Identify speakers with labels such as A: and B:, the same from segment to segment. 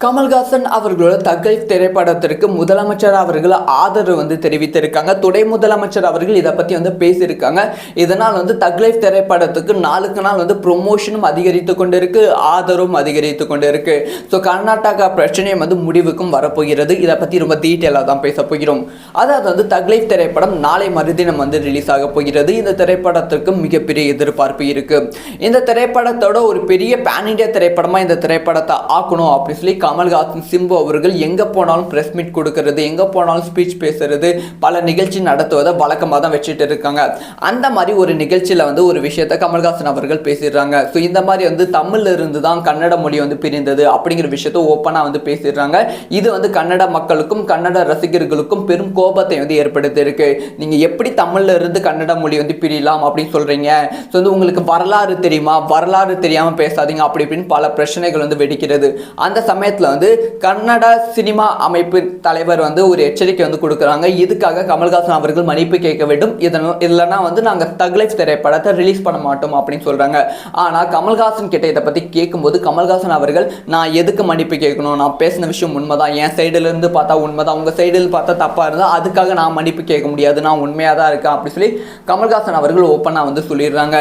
A: கமல்ஹாசன் அவர்களோட தக்லைஃப் திரைப்படத்திற்கு முதலமைச்சர் அவர்கள் ஆதரவு தெரிவித்திருக்காங்க. துணை முதலமைச்சர் அவர்கள் இதை பற்றி பேசியிருக்காங்க. இதனால் தக்லைஃப் திரைப்படத்துக்கு நாளுக்கு நாள் ப்ரொமோஷனும் அதிகரித்து கொண்டு இருக்கு, ஆதரவும் அதிகரித்து கொண்டு இருக்கு. ஸோ கர்நாடகா பிரச்சனையும் வரப்போகிறது. இதை பற்றி ரொம்ப டீட்டெயிலாக தான் பேச போகிறோம். அதாவது தக்லைஃப் திரைப்படம் நாளை மறுதினம் ரிலீஸ் ஆக போகிறது. இந்த திரைப்படத்திற்கு மிகப்பெரிய எதிர்பார்ப்பு இருக்கு. இந்த திரைப்படத்தோட ஒரு பெரிய பேன் இண்டியா திரைப்படமாக இந்த திரைப்படத்தை ஆக்கணும் அப்படி சொல்லி கமல்ஹாசன் சிம்பு அவர்கள் எங்கே போனாலும் ப்ரெஸ் மீட் கொடுக்கறது, எங்கே போனாலும் ஸ்பீச் பேசுறது, பல நிகழ்ச்சி நடத்துவதை வழக்கமாக தான் வச்சுட்டு இருக்காங்க. அந்த மாதிரி ஒரு நிகழ்ச்சியில் ஒரு விஷயத்தை கமல்ஹாசன் அவர்கள் பேசிடுறாங்க. ஸோ இந்த மாதிரி தமிழ்ல இருந்து தான் கன்னட மொழி பிரிந்தது அப்படிங்கிற விஷயத்தை ஓப்பனாக பேசிடுறாங்க. இது கன்னட மக்களுக்கும் கன்னட ரசிகர்களுக்கும் பெரும் கோபத்தை ஏற்படுத்தி இருக்கு. நீங்கள் எப்படி தமிழ்ல இருந்து கன்னட மொழி பிரியலாம் அப்படின்னு சொல்றீங்க? ஸோ உங்களுக்கு வரலாறு தெரியுமா? வரலாறு தெரியாமல் பேசாதீங்க அப்படி இப்படின்னு பல பிரச்சனைகள் வெடிக்கிறது. அந்த சமயத்தில் கன்னட சினிமா அமைப்பு தலைவர் ஒரு எச்சரிக்கை கொடுக்குறாங்க. இதுக்காக கமல்ஹாசன் அவர்கள் மன்னிப்பு கேட்க வேண்டும், இல்லைன்னா நாங்கள் தக்லைஃப் திரைப்படத்தை ரிலீஸ் பண்ண மாட்டோம் அப்படின்னு சொல்றாங்க. ஆனால் கமல்ஹாசன் கிட்ட இதை பற்றி கேட்கும்போது கமல்ஹாசன் அவர்கள் நான் எதுக்கு மன்னிப்பு கேட்கணும், நான் பேசின விஷயம் உண்மைதான், என் சைடுல இருந்து பார்த்தா உண்மைதான், உங்க சைடில் பார்த்தா தப்பா இருந்தால் அதுக்காக நான் மன்னிப்பு கேட்க முடியாது, நான் உண்மையாக தான் இருக்கேன் அப்படி சொல்லி கமல்ஹாசன் அவர்கள் ஓப்பனாக சொல்லிடுறாங்க.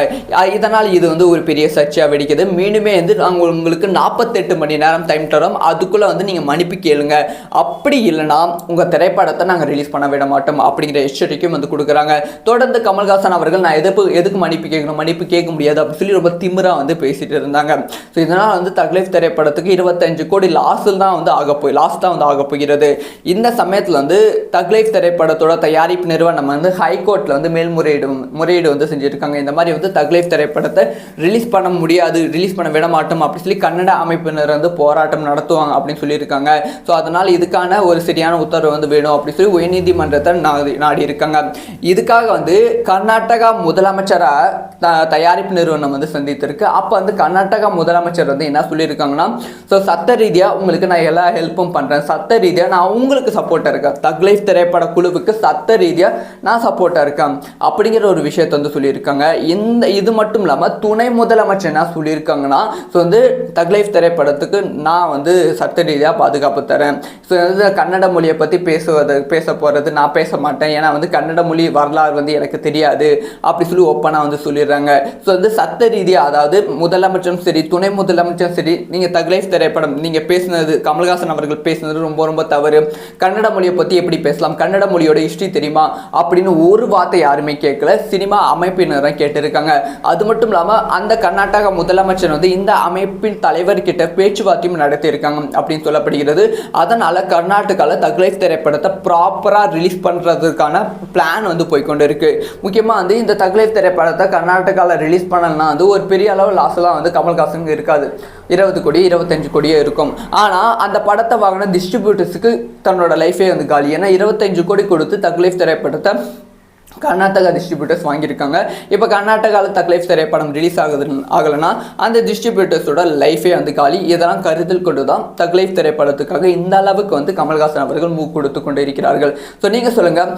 A: இதனால் இது ஒரு பெரிய சர்ச்சையாக வெடிக்குது. மீண்டுமே நாங்கள் உங்களுக்கு 48 மணி நேரம் டைம் தரோம், அதுக்குள்ளே நீங்கள் மன்னிப்பு கேளுங்க, அப்படி இல்லைனா உங்கள் திரைப்படத்தை நாங்கள் ரிலீஸ் பண்ண விட மாட்டோம் அப்படிங்கிற எச்சரிக்கையும் கொடுக்குறாங்க. தொடர்ந்து கமல்ஹாசன் அவர்கள் நான் எதுக்கு மன்னிப்பு கேட்கணும், மன்னிப்பு கேட்க முடியாது அப்படின்னு சொல்லி ரொம்ப திமிரா பேசிட்டு இருந்தாங்க. ஸோ இதனால் தக்லைஃப் திரைப்படத்துக்கு 25 கோடி லாஸ்ட் தான் ஆக போகிறது. இந்த சமயத்தில் தக்லைஃப் திரைப்படத்தோட தயாரிப்பு நிறுவனம் ஹைகோர்ட்டில் முறையீடு செஞ்சுருக்காங்க. இந்த மாதிரி தக்லைஃப் திரைப்படத்தை ரிலீஸ் பண்ண முடியாது, ரிலீஸ் பண்ண விட மாட்டோம் அப்படின்னு சொல்லி கன்னட அமைப்பினர் போராட்டம் நடத்துவாங்க அப்படின்னு சொல்லியிருக்காங்க. ஸோ அதனால் இதுக்கான ஒரு சரியான உத்தரவு வேணும் அப்படின்னு சொல்லி உயர்நீதிமன்றத்தை நாடி இருக்காங்க. இதுக்காக கர்நாடகா முதலமைச்சராக தயாரிப்பு நிறுவனம் சந்தித்திருக்கு. அப்போ கர்நாடகா முதலமைச்சர் என்ன சொல்லியிருக்காங்கன்னா, ஸோ சட்ட ரீதியாக உங்களுக்கு நான் எல்லா ஹெல்ப்பும் பண்ணுறேன், சட்ட ரீதியாக நான் உங்களுக்கு சப்போர்ட்டாக இருக்கேன், தக்லைஃப் திரைப்பட குழுவுக்கு சட்ட ரீதியாக நான் சப்போர்ட்டாக இருக்கேன் அப்படிங்கிற ஒரு விஷயத்தை சொல்லியிருக்காங்க. இது மட்டும் இல்லாமல் துணை முதலமைச்சர் என்ன சொல்லியிருக்காங்கன்னா, ஸோ தக்லைஃப் திரைப்படத்துக்கு நான் சட்ட ரீதியாக பாதுகாப்பு தரேன். ஸோ கன்னட மொழியை பற்றி பேச போகிறது நான் பேச மாட்டேன், ஏன்னா கன்னட மொழி வரலாறு எனக்கு தெரியாது அப்படி சொல்லி ஓப்பனாக சொல்லிடுறாங்க. ஸோ சட்ட ரீதியாக, அதாவது முதலமைச்சரும் சரி துணை முதலமைச்சரும் சரி, நீங்கள் தக்லைஃப் திரைப்படம் நீங்கள் பேசினது, கமல்ஹாசன் அவர்கள் பேசினது ரொம்ப ரொம்ப தவறு, கன்னட மொழியை பற்றி எப்படி பேசலாம், கன்னட மொழியோட ஹிஸ்ட்ரி தெரியுமா அப்படின்னு ஒரு வார்த்தை யாருமே கேட்கல, சினிமா அமைப்பினரும் கேட்டிருக்காங்க. அது மட்டும் இல்லாமல் அந்த கர்நாடகா முதலமைச்சர் இந்த அமைப்பின் தலைவர்கிட்ட பேச்சுவார்த்தையும் நடத்தியிருக்காங்க அப்படின்னு சொல்லப்படுகிறது. அதனால கர்நாடகாவில் தக்லைஃப் திரைப்படத்தை ப்ராப்பராக ரிலீஸ் பண்ணுறதுக்கான பிளான் போய்கொண்டு இருக்கு. முக்கியமாக இந்த தக்லைஃப் திரைப்படத்தை கர்நாடகாவில் ரிலீஸ் பண்ணலன்னா ஒரு பெரிய அளவு லாஸ்லாம் கமல்ஹாசனுக்கு இருக்காது. 20 கோடி 25 கோடியே இருக்கும். ஆனால் அந்த படத்தை வாங்கின டிஸ்ட்ரிபியூட்டர்ஸுக்கு தன்னோட லைஃபே காலி. ஏன்னா 25 கோடி கொடுத்து தக்லைஃப் திரைப்படத்தை கர்நாடகா டிஸ்ட்ரிபியூட்டர்ஸ் வாங்கியிருக்காங்க. இப்போ கர்நாடகாவில் தக்லைஃப் திரைப்படம் ரிலீஸ் ஆகலைன்னா அந்த டிஸ்ட்ரிபியூட்டர்ஸோட லைஃபே காலி. இதெல்லாம் கருத்தில் கொண்டு தான் தக்லைஃப் திரைப்படத்துக்காக இந்த அளவுக்கு கமல்ஹாசன் அவர்கள் மூவ் கொடுத்து கொண்டு இருக்கிறார்கள். ஸோ நீங்கள் சொல்லுங்கள்,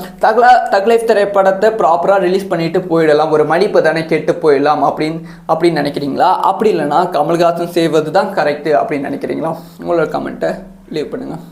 A: தக்லைஃப் திரைப்படத்தை ப்ராப்பராக ரிலீஸ் பண்ணிட்டு போயிடலாம், ஒரு மன்னிப்பு தானே கேட்டு போயிடலாம் அப்படின்னு நினைக்கிறீங்களா? அப்படி இல்லைன்னா கமல்ஹாசன் செய்வது தான் கரெக்டு அப்படின்னு நினைக்கிறீங்களா? உங்களோட கமெண்ட்டை லீவ் பண்ணுங்கள்.